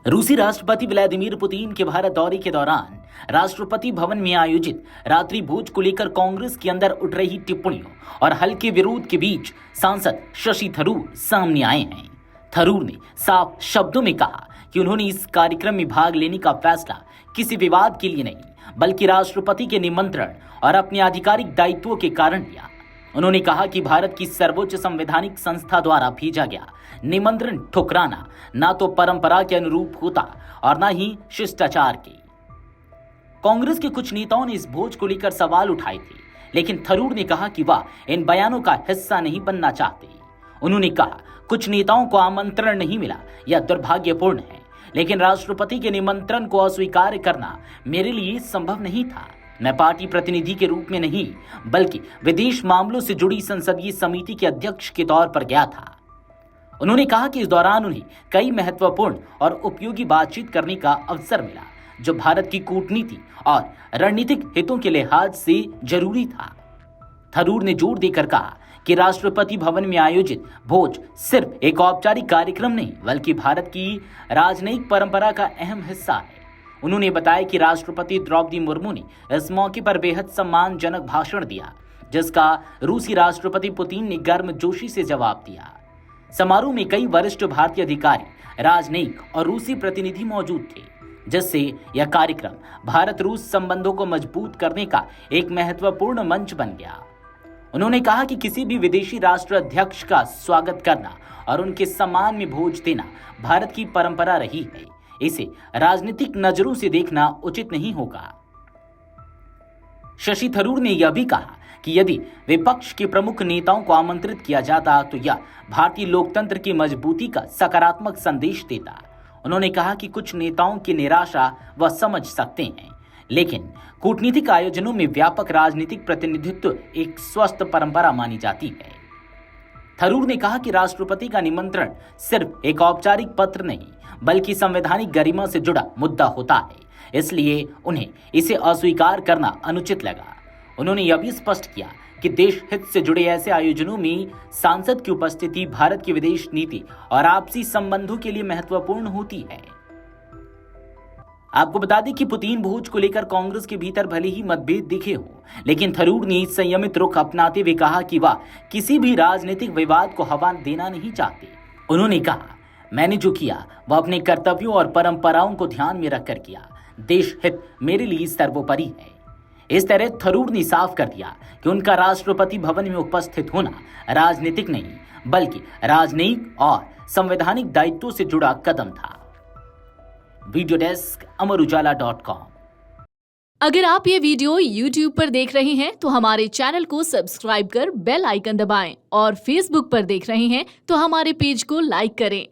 रूसी राष्ट्रपति Vladimir Putin के भारत दौरे के दौरान राष्ट्रपति भवन में आयोजित रात्रि भोज को लेकर कांग्रेस के अंदर उठ रही टिप्पणियों और हल्के विरोध के बीच सांसद शशि थरूर सामने आए हैं। थरूर ने साफ शब्दों में कहा कि उन्होंने इस कार्यक्रम में भाग लेने का फैसला किसी विवाद के लिए नहीं बल्कि राष्ट्रपति के निमंत्रण और अपने आधिकारिक दायित्वों के कारण लिया। उन्होंने कहा कि भारत की सर्वोच्च संवैधानिक संस्था द्वारा भेजा गया निमंत्रण ठुकराना ना तो परंपरा के अनुरूप होता और ना ही शिष्टाचार के। कांग्रेस के कुछ नेताओं ने इस भोज को लेकर सवाल उठाए थे, लेकिन थरूर ने कहा कि वह इन बयानों का हिस्सा नहीं बनना चाहते। उन्होंने कहा कुछ नेताओं को आमंत्रण नहीं मिला, यह दुर्भाग्यपूर्ण है, लेकिन राष्ट्रपति के निमंत्रण को अस्वीकार करना मेरे लिए संभव नहीं था। मैं पार्टी प्रतिनिधि के रूप में नहीं बल्कि विदेश मामलों से जुड़ी संसदीय समिति के अध्यक्ष के तौर पर गया था। उन्होंने कहा कि इस दौरान उन्हें कई महत्वपूर्ण और उपयोगी बातचीत करने का अवसर मिला, जो भारत की कूटनीति और रणनीतिक हितों के लिहाज से जरूरी था। थरूर ने जोर देकर कहा कि राष्ट्रपति भवन में आयोजित भोज सिर्फ एक औपचारिक कार्यक्रम नहीं बल्कि भारत की राजनयिक परंपरा का अहम हिस्सा है। उन्होंने बताया कि राष्ट्रपति द्रौपदी मुर्मू ने इस मौके पर बेहद सम्मानजनक भाषण दिया, जिसका रूसी राष्ट्रपति पुतिन ने गर्मजोशी से जवाब दिया। समारोह में कई वरिष्ठ भारतीय अधिकारी, राजनयिक और रूसी प्रतिनिधि मौजूद थे, जिससे यह कार्यक्रम भारत रूस संबंधों को मजबूत करने का एक महत्वपूर्ण मंच बन गया। उन्होंने कहा कि किसी भी विदेशी राष्ट्र अध्यक्ष का स्वागत करना और उनके सम्मान में भोज देना भारत की परंपरा रही है। इसे राजनीतिक नजरों से देखना उचित नहीं होगा। शशि थरूर ने यह भी कहा कि यदि विपक्ष के प्रमुख नेताओं को आमंत्रित किया जाता तो यह भारतीय लोकतंत्र की मजबूती का सकारात्मक संदेश देता। उन्होंने कहा कि कुछ नेताओं की निराशा वह समझ सकते हैं, लेकिन कूटनीतिक आयोजनों में व्यापक राजनीतिक प्रतिनिधित्व एक स्वस्थ परंपरा मानी जाती है। थरूर ने कहा कि राष्ट्रपति का निमंत्रण सिर्फ एक औपचारिक पत्र नहीं बल्कि संवैधानिक गरिमा से जुड़ा मुद्दा होता है, इसलिए उन्हें इसे अस्वीकार करना अनुचित लगा। उन्होंने यह भी स्पष्ट किया कि देश हित से जुड़े ऐसे आयोजनों में सांसद की उपस्थिति भारत की विदेश नीति और आपसी संबंधों के लिए महत्वपूर्ण होती है। आपको बता दें कि पुतिन भोज को लेकर कांग्रेस के भीतर भले ही मतभेद दिखे हों, लेकिन थरूर ने संयमित रुख अपनाते हुए कहा कि वह किसी भी राजनीतिक विवाद को हवा देना नहीं चाहते। उन्होंने कहा, मैंने जो किया वह अपने कर्तव्यों और परंपराओं को ध्यान में रखकर किया। देश हित मेरे लिए सर्वोपरि है। इस तरह थरूर ने साफ कर दिया कि उनका राष्ट्रपति भवन में उपस्थित होना राजनीतिक नहीं बल्कि राजनयिक और संवैधानिक दायित्वों से जुड़ा कदम था। वीडियो डेस्क अमरउजाला.com। अगर आप ये वीडियो YouTube पर देख रहे हैं तो हमारे चैनल को सब्सक्राइब कर बेल आइकन दबाएं और Facebook पर देख रहे हैं तो हमारे पेज को लाइक करें।